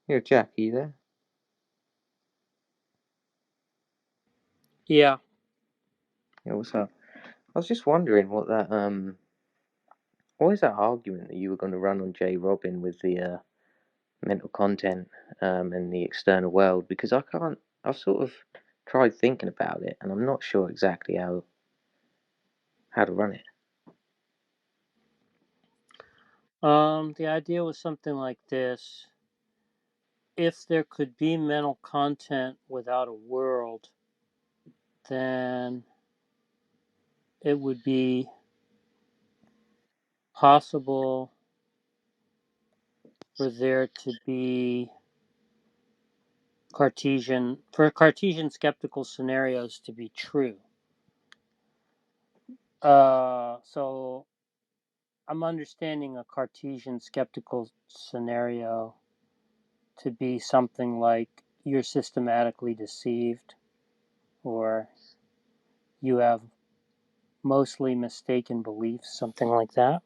Yeah, Jack, are you there? Yeah. Yeah, what's up? I was just wondering what is that argument that you were going to run on J. Robin with the mental content and the external world? Because I've sort of tried thinking about it, and I'm not sure exactly how to run it. The idea was something like this. If there could be mental content without a world, then it would be possible for there to be Cartesian skeptical scenarios to be true. So I'm understanding a Cartesian skeptical scenario to be something like you're systematically deceived, or you have mostly mistaken beliefs, something like that.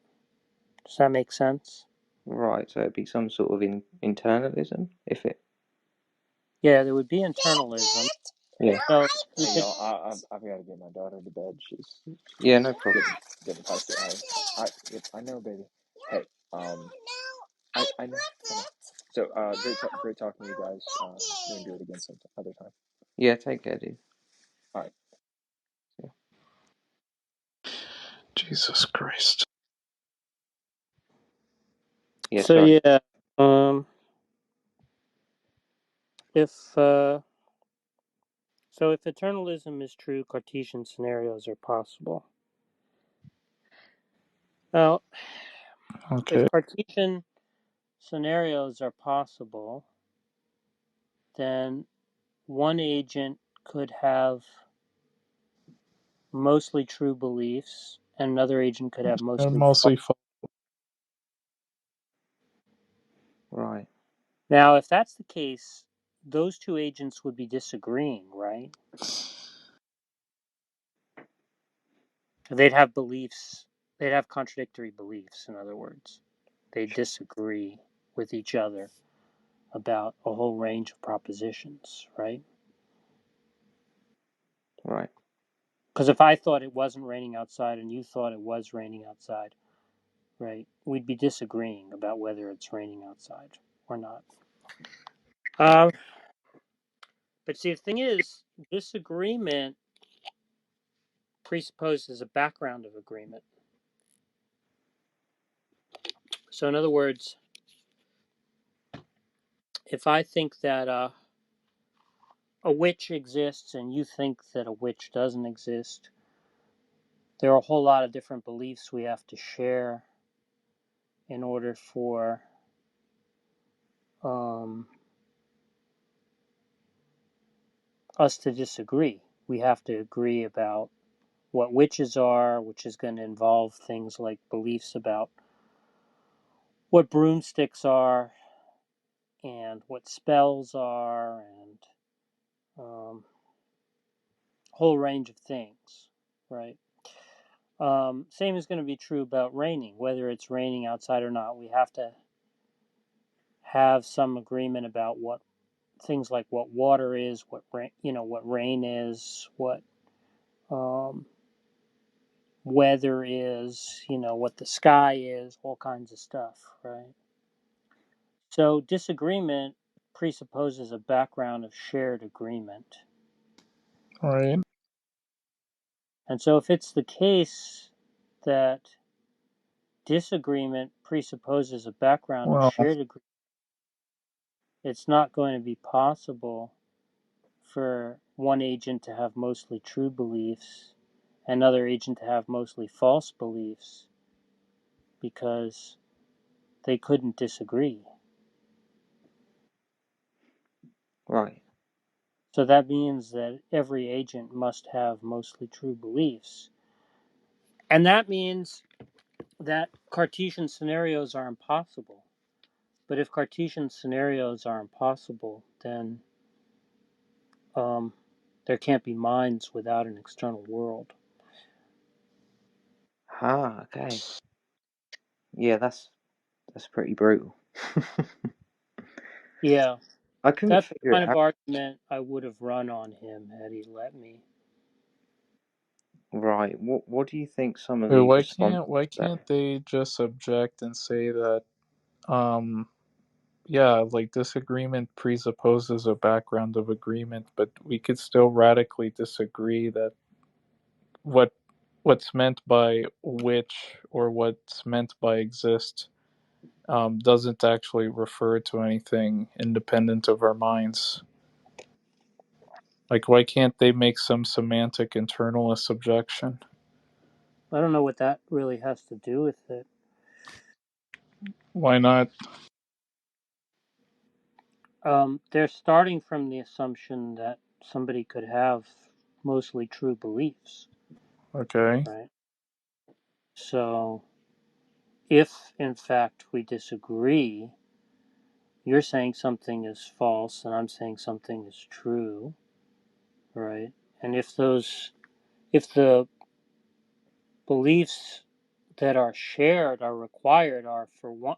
Does that make sense? Right, so it'd be some sort of internalism, if it. Yeah, there would be internalism. Yeah. So you Hey could. y'all, I've got to get my daughter to bed. She's Yeah, no problem. getting past I know, baby. Hey, I know. So, great talking to you guys. We can do it again some other time. Yeah, take care, dude. All right. Yeah. Jesus Christ. Yeah, So sorry. yeah, if so, if eternalism is true, Cartesian scenarios are possible. Well, if Okay. Cartesian scenarios are possible, then one agent could have mostly true beliefs, and another agent could have And mostly false. mostly Right. Now, if that's the case, those two agents would be disagreeing, right? They'd have beliefs. They'd have contradictory beliefs, in other words. They disagree with each other about a whole range of propositions, right? Right. Because if I thought it wasn't raining outside and you thought it was raining outside, right, we'd be disagreeing about whether it's raining outside or not. But see, the thing is, disagreement presupposes a background of agreement. So, in other words, if I think that a witch exists and you think that a witch doesn't exist, there are a whole lot of different beliefs we have to share in order for us to disagree. We have to agree about what witches are, which is going to involve things like beliefs about what broomsticks are and what spells are, and a whole range of things, right? Same is going to be true about raining. Whether it's raining outside or not, we have to have some agreement about what things like what water is, what rain, what rain is, what um, weather is, what the sky is, all kinds of stuff, right? So disagreement presupposes a background of shared agreement. right. And so if it's the case that disagreement presupposes a background of Well, shared agreement, it's not going to be possible for one agent to have mostly true beliefs, another agent to have mostly false beliefs, because they couldn't disagree. Right. So that means that every agent must have mostly true beliefs. And that means that Cartesian scenarios are impossible. But if Cartesian scenarios are impossible, then there can't be minds without an external world. Ah, okay. Yeah, that's pretty brutal. Yeah, I couldn't that's the figure it kind of out. argument I would have run on him had he let me. Right. What do you think some of Wait, the why responses can't why to that? can't they just object and say that yeah, like disagreement presupposes a background of agreement, but we could still radically disagree that what what's meant by which or what's meant by exist doesn't actually refer to anything independent of our minds. Like, why can't they make some semantic internalist objection? I don't know what that really has to do with it. Why not? They're starting from the assumption that somebody could have mostly true beliefs, Okay. right? So, if in fact we disagree, you're saying something is false and I'm saying something is true, right? And if the beliefs that are shared are required are for one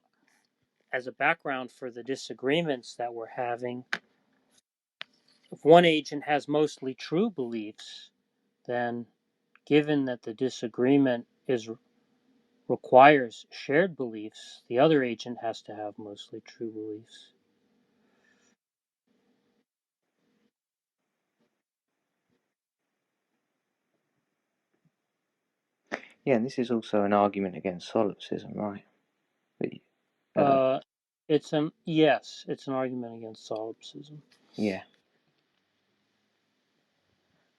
as a background for the disagreements that we're having, if one agent has mostly true beliefs, then given that the disagreement is requires shared beliefs, the other agent has to have mostly true beliefs. Yeah, and this is also an argument against solipsism, right? Uh, Uh, it's it's an argument against solipsism. yeah.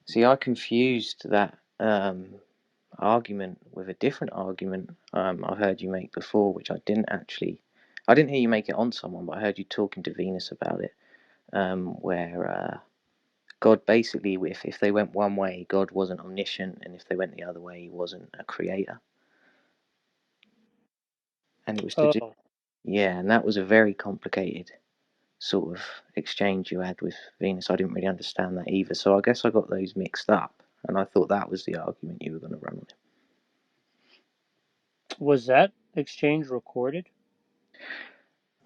See, I confused that argument with a different argument I've heard you make before, which I didn't hear you make it on someone, but I heard you talking to Venus about it, where God basically, if they went one way, God wasn't omniscient, and if they went the other way, he wasn't a creator. And it was to do, Oh, yeah, and that was a very complicated sort of exchange you had with Venus. I didn't really understand that either, so I guess I got those mixed up, and I thought that was the argument you were going to run on him. was that exchange recorded?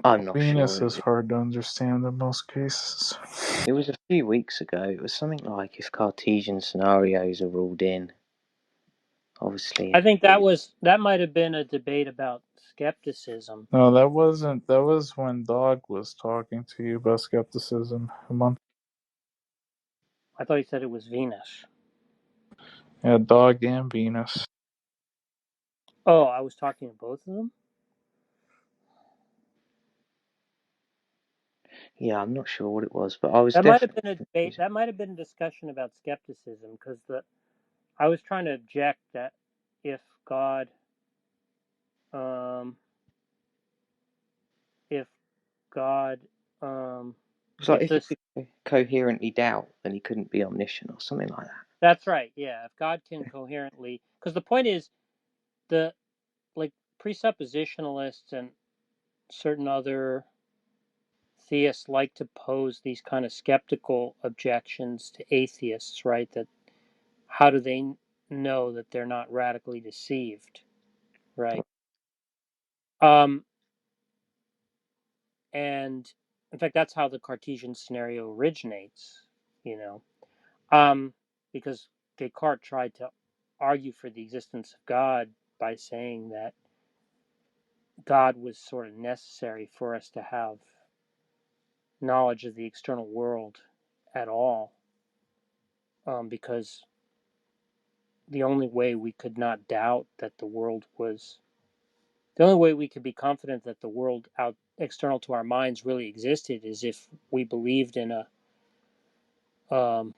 I'm not Venus sure. is hard to understand in most cases. It was a few weeks ago. It was something like if Cartesian scenarios are ruled in, obviously. I think that might have been a debate about skepticism. No, that wasn't. That was when Dog was talking to you about skepticism a month. I thought he said it was Venus. Yeah, Dog and Venus. Oh, I was talking to both of them. Yeah, I'm not sure what it was, but I was That might have definitely been a debate. confused. That might have been a discussion about skepticism because I was trying to object that if God, um, if God, It was like if if he this, could coherently doubt, then he couldn't be omniscient or something like that. that's right. Yeah, if God can coherently, because the point is the like presuppositionalists and certain other theists like to pose these kind of skeptical objections to atheists, right? That how do they know that they're not radically deceived, right? Um, and in fact, that's how the Cartesian scenario originates, you know, because Descartes tried to argue for the existence of God by saying that God was sort of necessary for us to have knowledge of the external world at all, because the only way we could not doubt that the only way we could be confident that the world out external to our minds really existed is if we believed in a um,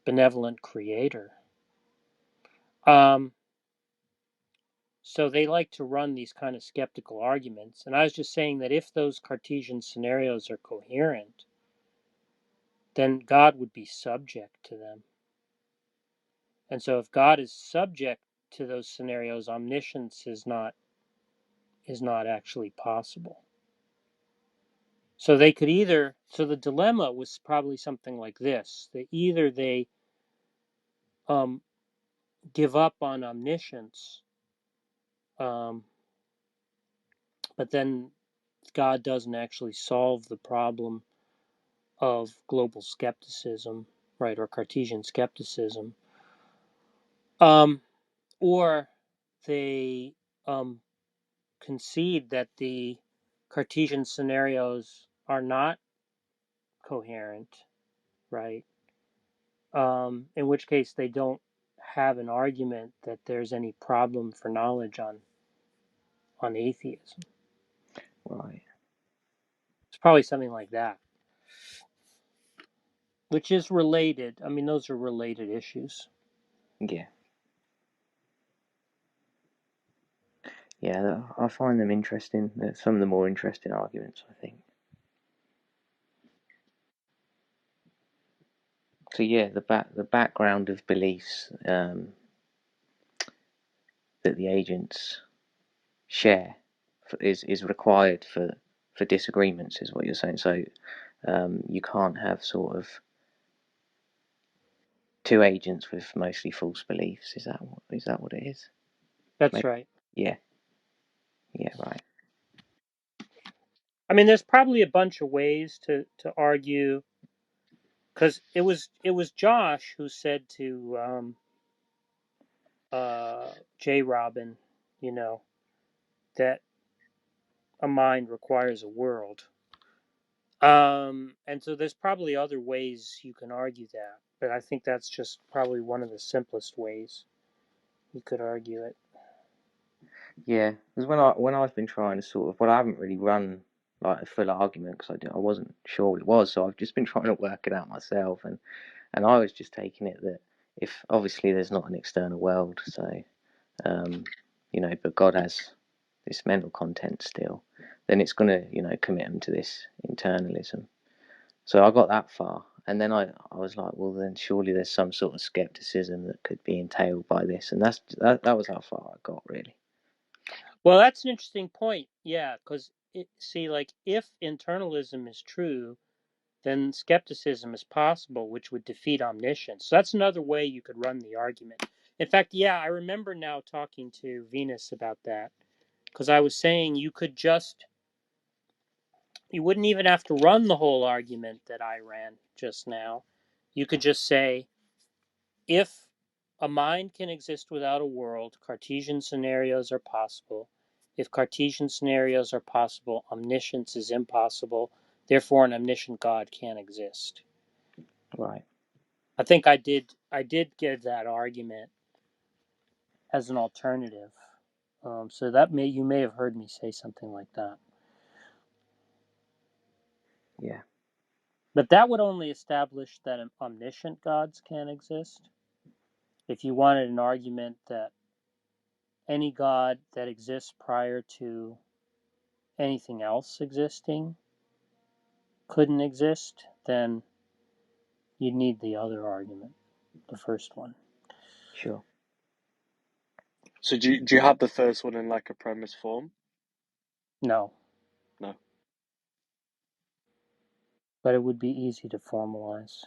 benevolent creator. Um, so they like to run these kind of skeptical arguments. And I was just saying that if those Cartesian scenarios are coherent, then God would be subject to them. And so if God is subject to those scenarios, omniscience is not actually possible. So they could either so the dilemma was probably something like this. That either they um, give up on omniscience, um, but then God doesn't actually solve the problem of global skepticism, right, or Cartesian skepticism, or they concede that the Cartesian scenarios are not coherent, right? In which case they don't have an argument that there's any problem for knowledge on atheism. Right. It's probably something like that, which is related. I mean, those are related issues. Yeah. Yeah, I find them interesting. They're some of the more interesting arguments, I think. So yeah, the background of beliefs that the agents share is required for disagreements, is what you're saying. So you can't have sort of two agents with mostly false beliefs. Is that what it is? That's Maybe. right. Yeah. Yeah. Right. I mean, there's probably a bunch of ways to argue, because it was Josh who said to J. Robin, you know, that a mind requires a world. And so there's probably other ways you can argue that, but I think that's just probably one of the simplest ways you could argue it. Yeah, because when I've been trying to sort of, well, I haven't really run like a full argument because I wasn't sure what it was, so I've just been trying to work it out myself, and I was just taking it that if obviously there's not an external world, so um, but God has this mental content still, then it's gonna commit them to this internalism. So I got that far, and then I was like, well, then surely there's some sort of skepticism that could be entailed by this, and that was how far I got really. Well, that's an interesting point. Yeah, because see, like, if internalism is true, then skepticism is possible, which would defeat omniscience. So that's another way you could run the argument. In fact, yeah, I remember now talking to Venus about that, because I was saying you wouldn't even have to run the whole argument that I ran just now. You could just say, if a mind can exist without a world, Cartesian scenarios are possible. If Cartesian scenarios are possible, omniscience is impossible. Therefore, an omniscient God can't exist. Right. I think I did give that argument as an alternative. So that you may have heard me say something like that. Yeah. But that would only establish that omniscient gods can exist. If you wanted an argument that any god that exists prior to anything else existing couldn't exist, then you'd need the other argument, the first one. Sure. So do you have the first one in like a premise form? No. No. But it would be easy to formalize.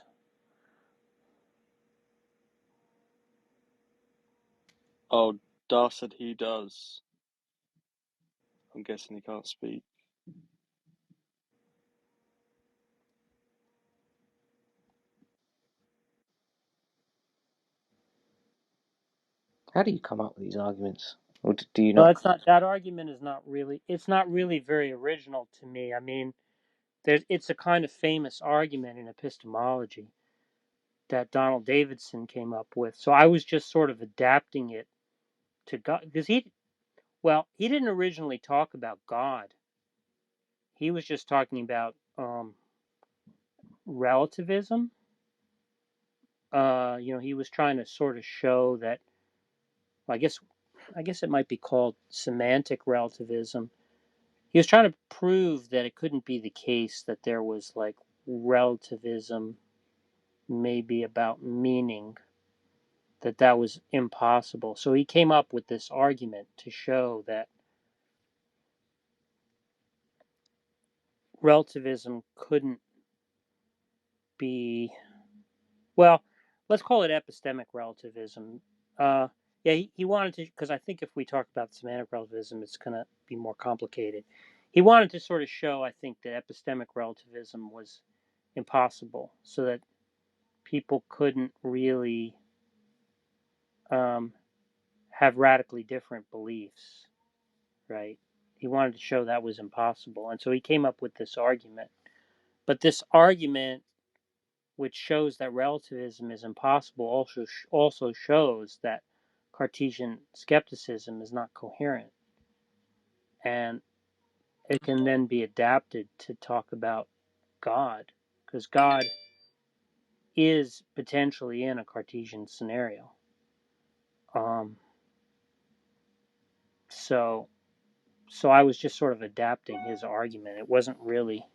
Oh, Dar said he does. I'm guessing he can't speak. How do you come up with these arguments, or do you Well, not? that argument is not really very original to me. I mean, it's a kind of famous argument in epistemology that Donald Davidson came up with. So I was just sort of adapting it to God, because he didn't originally talk about God. He was just talking about relativism. He was trying to sort of show that, I guess it might be called semantic relativism. He was trying to prove that it couldn't be the case that there was like relativism maybe about meaning, that was impossible. So he came up with this argument to show that relativism couldn't be, well, let's call it epistemic relativism. Yeah, he wanted to, because I think if we talk about semantic relativism, it's going to be more complicated. he wanted to sort of show, I think, that epistemic relativism was impossible, so that people couldn't really um, have radically different beliefs, right? He wanted to show that was impossible, and so he came up with this argument. But this argument, which shows that relativism is impossible, also shows that Cartesian skepticism is not coherent, and it can then be adapted to talk about God, because God is potentially in a Cartesian scenario. Um, so, so I was just sort of adapting his argument. It wasn't really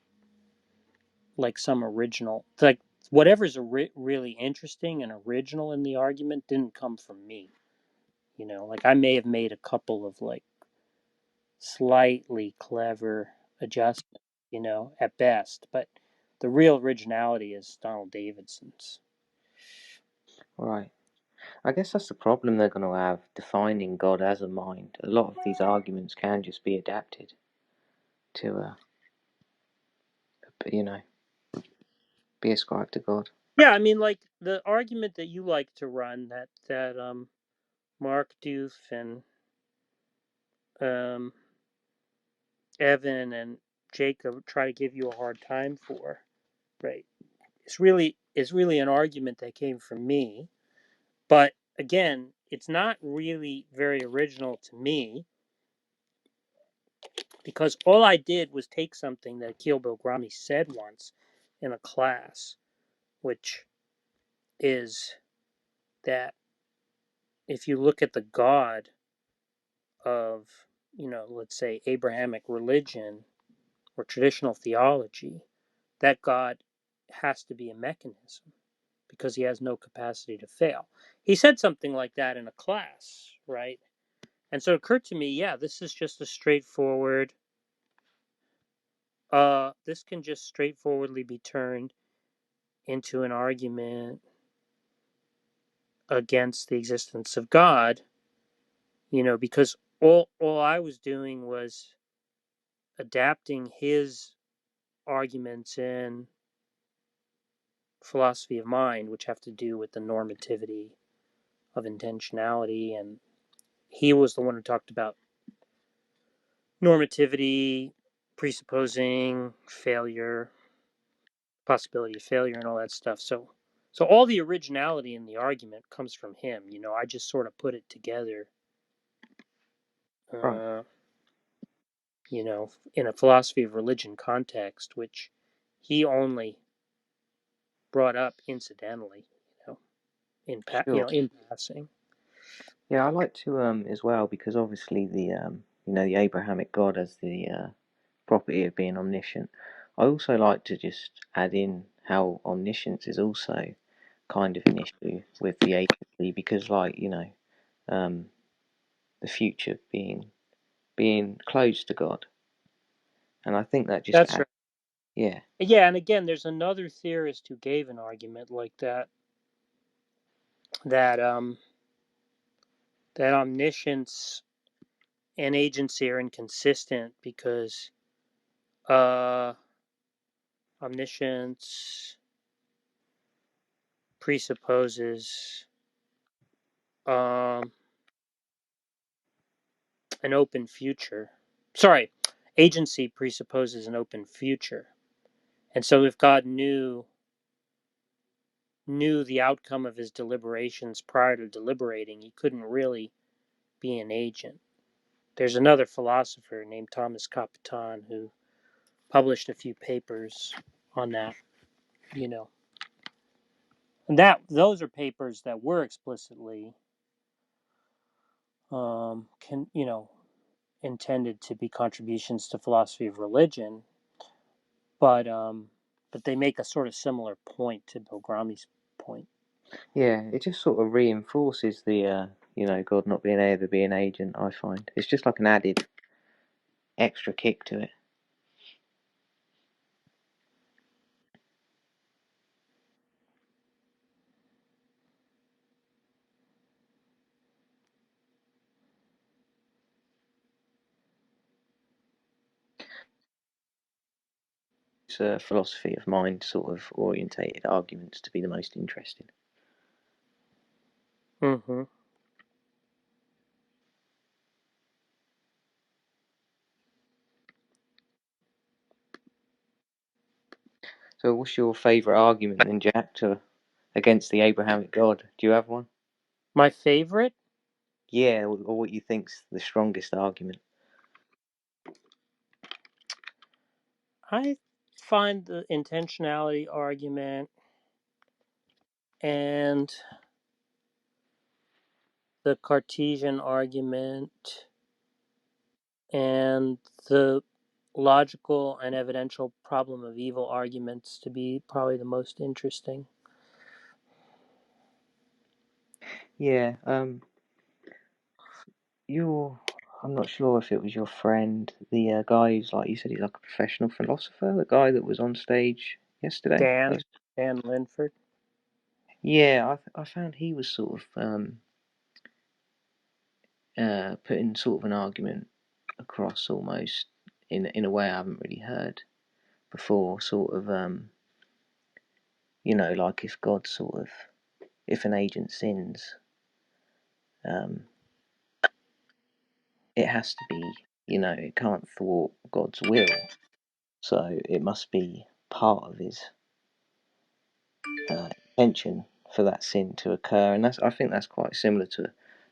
like some original, like whatever's really interesting and original in the argument didn't come from me. Like I may have made a couple of like slightly clever adjustments, at best, but the real originality is Donald Davidson's. Right. I guess that's the problem they're going to have defining God as a mind. A lot of these arguments can just be adapted to, be ascribed to God. Yeah, I mean, like the argument that you like to run, that Mark Doof and um, Evan and Jacob try to give you a hard time for, right? It's really an argument that came from me, but again, it's not really very original to me because all I did was take something that Akil Bilgrami said once in a class, which is that if you look at the God of, let's say Abrahamic religion or traditional theology, that God has to be a mechanism because he has no capacity to fail. He said something like that in a class, right? And so it occurred to me, yeah, this is just a straightforward, this can just straightforwardly be turned into an argument against the existence of God, because all I was doing was adapting his arguments in philosophy of mind, which have to do with the normativity of intentionality. And he was the one who talked about normativity, presupposing failure, possibility of failure, and all that stuff. So all the originality in the argument comes from him. I just sort of put it together, Right. uh, in a philosophy of religion context, which he only brought up incidentally, Sure. in passing. Yeah, I like to as well because obviously the Abrahamic God has the property of being omniscient. I also like to just add in how omniscience is also kind of an issue with the agency because, like, um, the future being closed to God, and I think that just That's adds, right. yeah, Yeah, and again, there's another theorist who gave an argument like that. That that omniscience and agency are inconsistent because uh, omniscience presupposes um, an open future. Sorry, agency presupposes an open future, and so if God knew the outcome of his deliberations prior to deliberating, he couldn't really be an agent. There's another philosopher named Thomas Capitan who published a few papers on that, you know. And those are papers that were explicitly can intended to be contributions to philosophy of religion, but they make a sort of similar point to Bilgrami's point. yeah. It just sort of reinforces the God not being able to be an agent. I find it's just like an added extra kick to it. philosophy of mind sort of orientated arguments to be the most interesting. Mm-hmm. So what's your favourite argument then, Jack, against the Abrahamic God? Do you have one? My favorite? Yeah, or what you think's the strongest argument? I find the intentionality argument and the Cartesian argument and the logical and evidential problem of evil arguments to be probably the most interesting. Yeah, I'm not sure if it was your friend, the guy who's like, you said he's like a professional philosopher, the guy that was on stage yesterday. Dan Linford. Yeah, I found he was sort of putting sort of an argument across almost in a way I haven't really heard before. Sort of, like if an agent sins, it has to be, it can't thwart God's will, so it must be part of his intention for that sin to occur, and I think that's quite similar to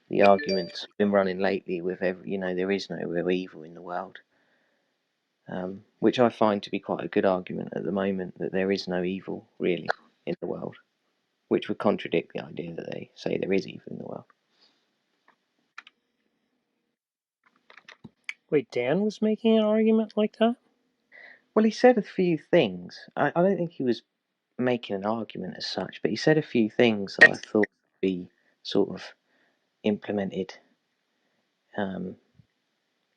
the arguments been running lately with there is no real evil in the world, which I find to be quite a good argument at the moment, that there is no evil really in the world, which would contradict the idea that they say there is evil in the world. Wait, Dan was making an argument like that? Well, he said a few things. I don't think he was making an argument as such, but he said a few things that I thought would be sort of implemented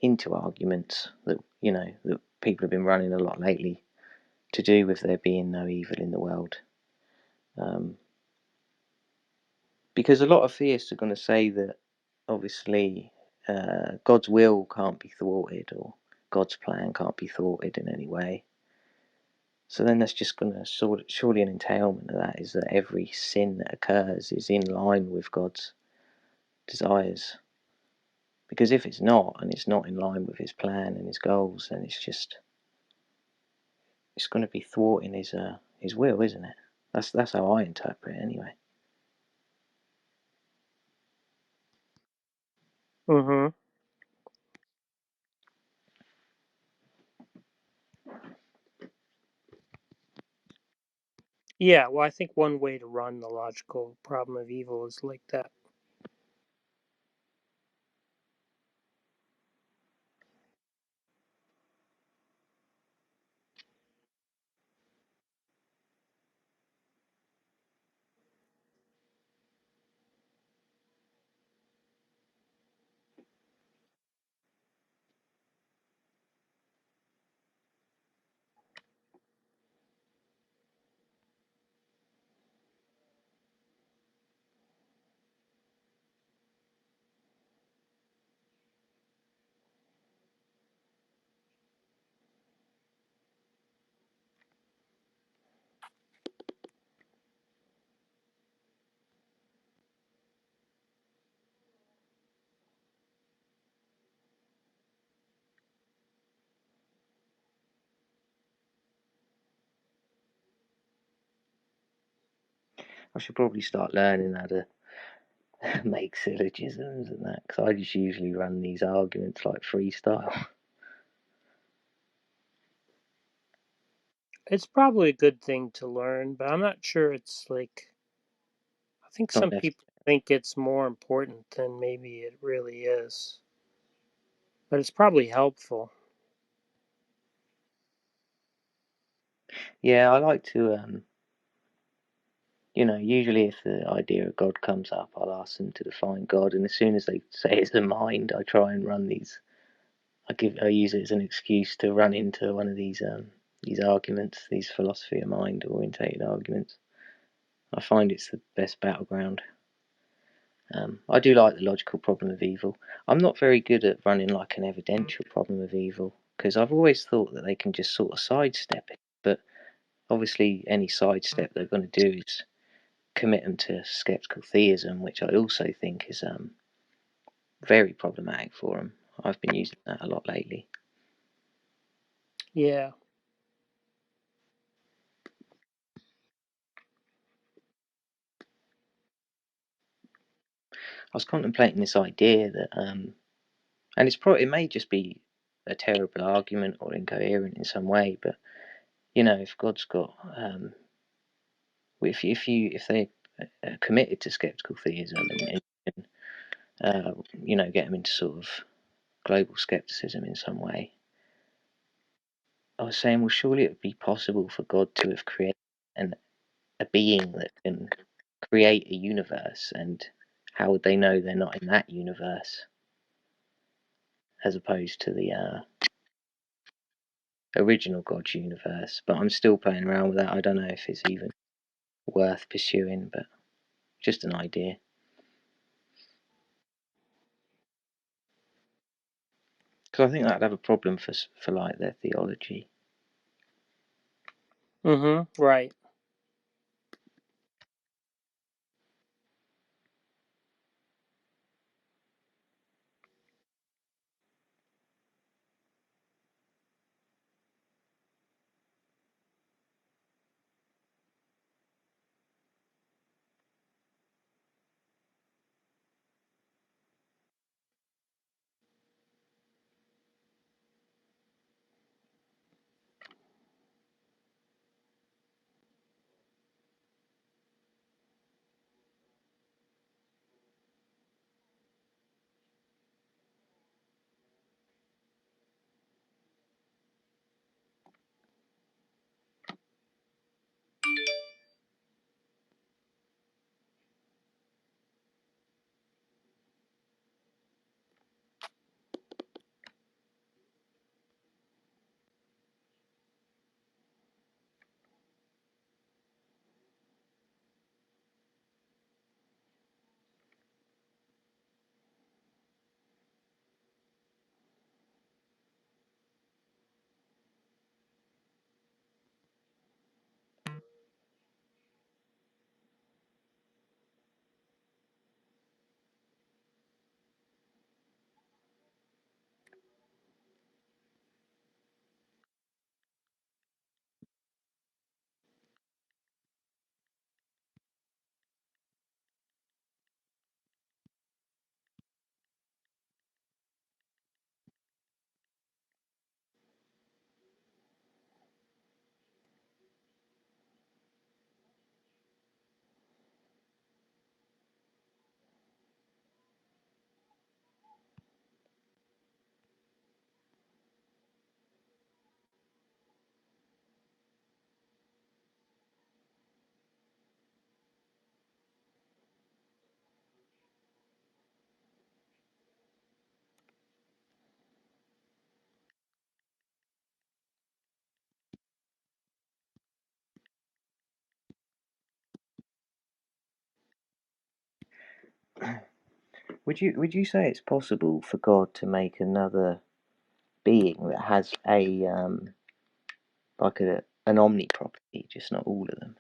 into arguments that that people have been running a lot lately, to do with there being no evil in the world. Because a lot of theists are going to say that obviously God's will can't be thwarted, or God's plan can't be thwarted in any way. So then that's just going to surely an entailment of that is that every sin that occurs is in line with God's desires. Because if it's not, and it's not in line with his plan and his goals, then it's going to be thwarting his will, isn't it? That's how I interpret it anyway. Mm-hmm. Yeah, well, I think one way to run the logical problem of evil is like that. I should probably start learning how to make syllogisms and that, because I just usually run these arguments like freestyle. It's probably a good thing to learn, but I'm not sure it's like. I think Not some necessarily. people think it's more important than maybe it really is. But it's probably helpful. Yeah, I like to, usually if the idea of God comes up, I'll ask them to define God, and as soon as they say it's a mind, I try and run these. I use it as an excuse to run into one of these arguments, these philosophy of mind orientated arguments. I find it's the best battleground. I do like the logical problem of evil. I'm not very good at running like an evidential problem of evil, because I've always thought that they can just sort of sidestep it. But obviously any sidestep they're going to do is commit them to skeptical theism, which I also think is very problematic for them. I've been using that a lot lately. Yeah. I was contemplating this idea that, and it may just be a terrible argument or incoherent in some way, but if God's got, if they are committed to skeptical theism and get them into sort of global skepticism in some way, I was saying, well, surely it would be possible for God to have created a being that can create a universe, and how would they know they're not in that universe as opposed to the original God's universe? But I'm still playing around with that. I don't know if it's even worth pursuing, but just an idea. Because I think that'd have a problem for like their theology. Right. Would you say it's possible for God to make another being that has a like an omni property, just not all of them?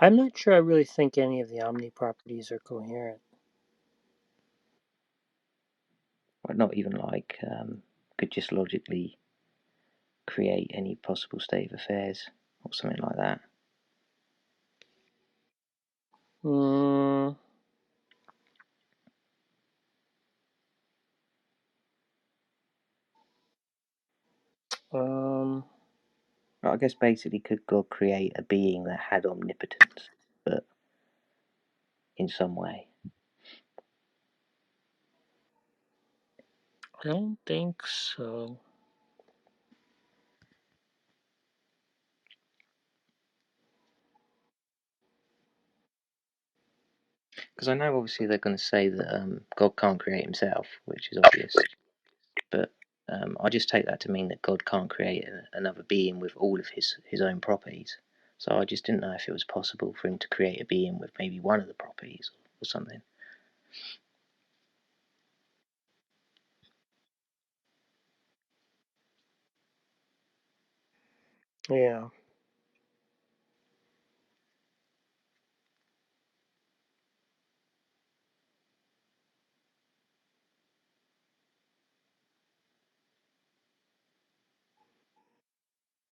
I'm not sure I really think any of the omni properties are coherent. Or not even like could just logically create any possible state of affairs or something like that? Mm, um, I guess basically, could God create a being that had omnipotence, but in some way? I don't think so. Because I know obviously they're going to say that God can't create himself, which is obvious, but I just take that to mean that God can't create another being with all of his own properties. So I just didn't know if it was possible for him to create a being with maybe one of the properties or something. Yeah.